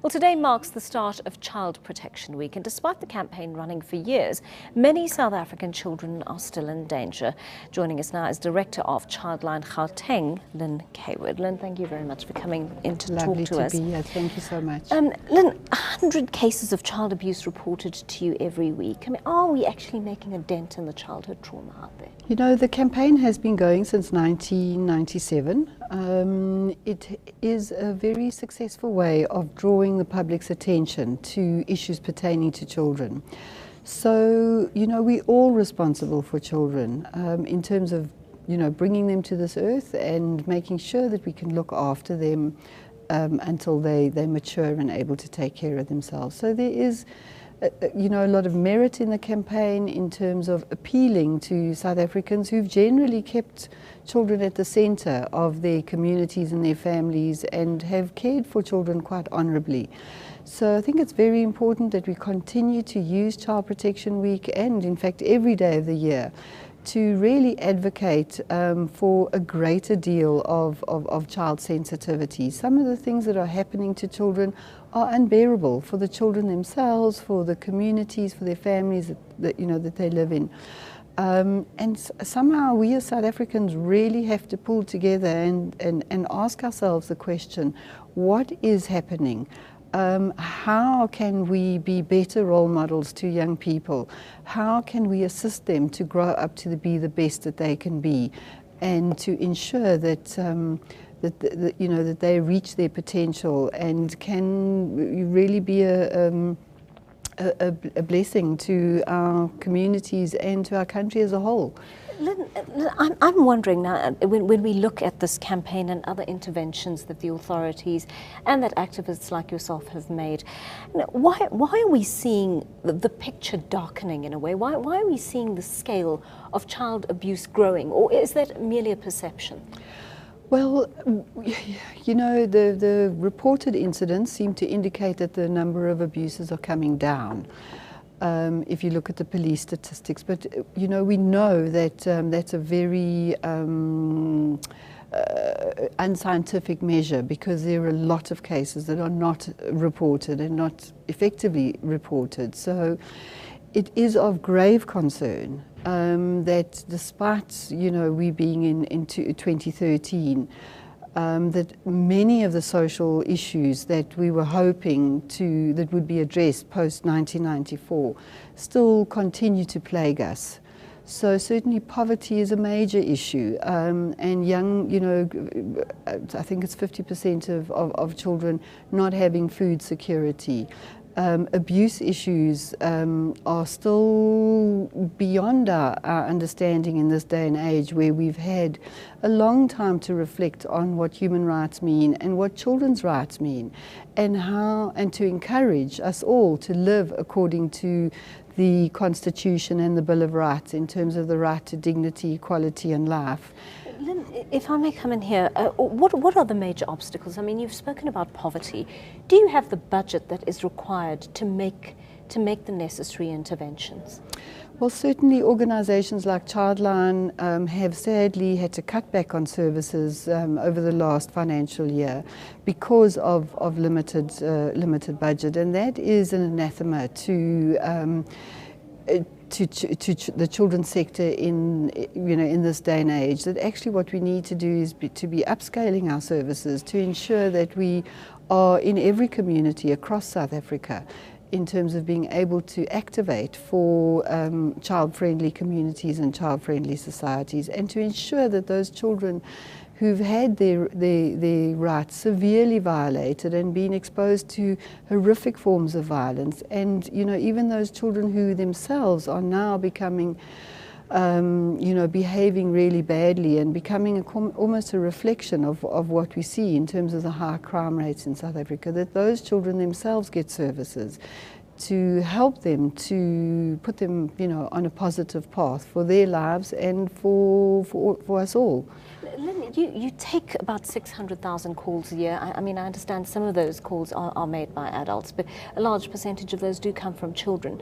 Well, today marks the start of Child Protection Week, and despite the campaign running for years, many South African children are still in danger. Joining us now is Director of Childline Gauteng, Lynne Cawwod. Lynne, thank you very much for coming in to talk to us. Lovely to be here. Thank you so much. Lynne, 100 cases of child abuse reported to you every week. I mean, are we actually making a dent in the childhood trauma out there? You know, the campaign has been going since 1997. It is a very successful way of drawing the public's attention to issues pertaining to children. So, you know, we're all responsible for children in terms of, you know, bringing them to this earth and making sure that we can look after them until they mature and able to take care of themselves. So there is you know, a lot of merit in the campaign in terms of appealing to South Africans who've generally kept children at the centre of their communities and their families and have cared for children quite honourably. So I think it's very important that we continue to use Child Protection Week and in fact every day of the year to really advocate for a greater deal of child sensitivity. Some of the things that are happening to children are unbearable for the children themselves, for the communities, for their families that they live in. And somehow we as South Africans really have to pull together and ask ourselves the question, what is happening? How can we be better role models to young people? How can we assist them to grow up to be the best that they can be, and to ensure that that they reach their potential and can really be a blessing to our communities and to our country as a whole. Lynne, I'm wondering now, when we look at this campaign and other interventions that the authorities and that activists like yourself have made, why are we seeing the picture darkening in a way? Why are we seeing the scale of child abuse growing, or is that merely a perception? Well, you know, the reported incidents seem to indicate that the number of abuses are coming down. If you look at the police statistics, but you know, we know that that's a very unscientific measure, because there are a lot of cases that are not reported and not effectively reported. So it is of grave concern that despite, you know, we being in 2013, that many of the social issues that we were hoping that would be addressed post 1994 still continue to plague us. So certainly poverty is a major issue, and young, you know, I think it's 50% of children not having food security. Abuse issues are still beyond our understanding in this day and age, where we've had a long time to reflect on what human rights mean and what children's rights mean, and to encourage us all to live according to the Constitution and the Bill of Rights in terms of the right to dignity, equality and life. Lynne, if I may come in here, what are the major obstacles? I mean, you've spoken about poverty. Do you have the budget that is required to make the necessary interventions? Well, certainly organisations like Childline have sadly had to cut back on services over the last financial year because of limited budget, and that is an anathema to the children's sector in this day and age. That actually what we need to do is to be upscaling our services to ensure that we are in every community across South Africa in terms of being able to activate for child-friendly communities and child-friendly societies, and to ensure that those children who've had their rights severely violated and been exposed to horrific forms of violence, and you know, even those children who themselves are now becoming behaving really badly and becoming almost a reflection of what we see in terms of the high crime rates in South Africa, that those children themselves get services to help them, to put them, you know, on a positive path for their lives and for us all. Lynne, you take about 600,000 calls a year. I mean, I understand some of those calls are made by adults, but a large percentage of those do come from children.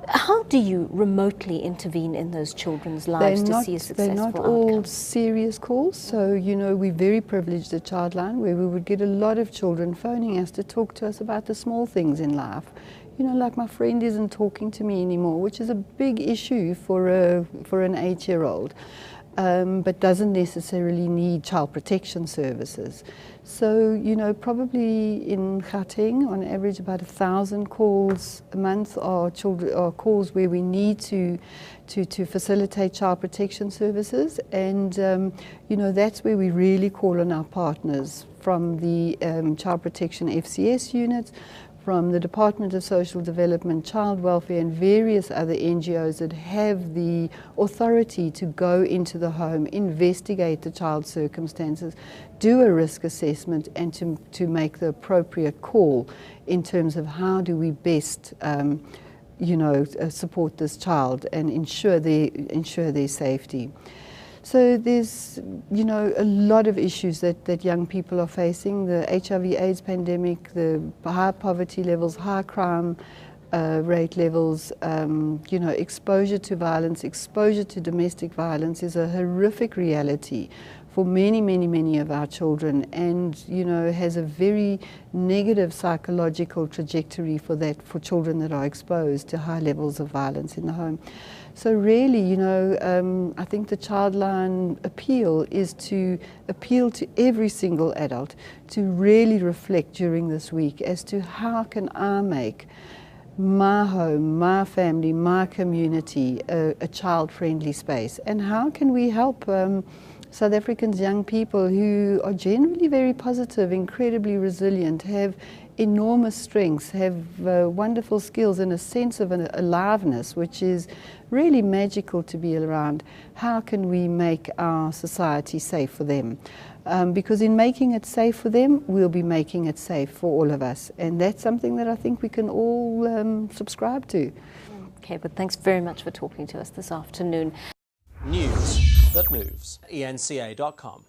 How do you remotely intervene in those children's lives to see a successful They're not outcome? all serious calls. So, we're very privileged at Childline, where we would get a lot of children phoning us to talk to us about the small things in life. Like my friend isn't talking to me anymore, which is a big issue for an 8-year-old. But doesn't necessarily need child protection services. So, probably in Gauteng, on average, about 1,000 calls a month are calls where we need to facilitate child protection services. And, that's where we really call on our partners from the child protection FCS units, from the Department of Social Development, Child Welfare, and various other NGOs that have the authority to go into the home, investigate the child's circumstances, do a risk assessment, and to make the appropriate call in terms of how do we best support this child and ensure their safety. So there's, a lot of issues that young people are facing: the HIV/AIDS pandemic, the high poverty levels, high crime rate levels, exposure to violence, exposure to domestic violence is a horrific reality for many, many, many of our children, and has a very negative psychological trajectory for children that are exposed to high levels of violence in the home. So really, I think the Childline appeal is to appeal to every single adult to really reflect during this week as to how can I make my home, my family, my community a child-friendly space, and how can we help South Africans, young people who are generally very positive, incredibly resilient, have enormous strengths, have wonderful skills and a sense of aliveness, which is really magical to be around. How can we make our society safe for them? Because in making it safe for them, we'll be making it safe for all of us. And that's something that I think we can all subscribe to. Okay, but thanks very much for talking to us this afternoon. News that moves. eNCA.com.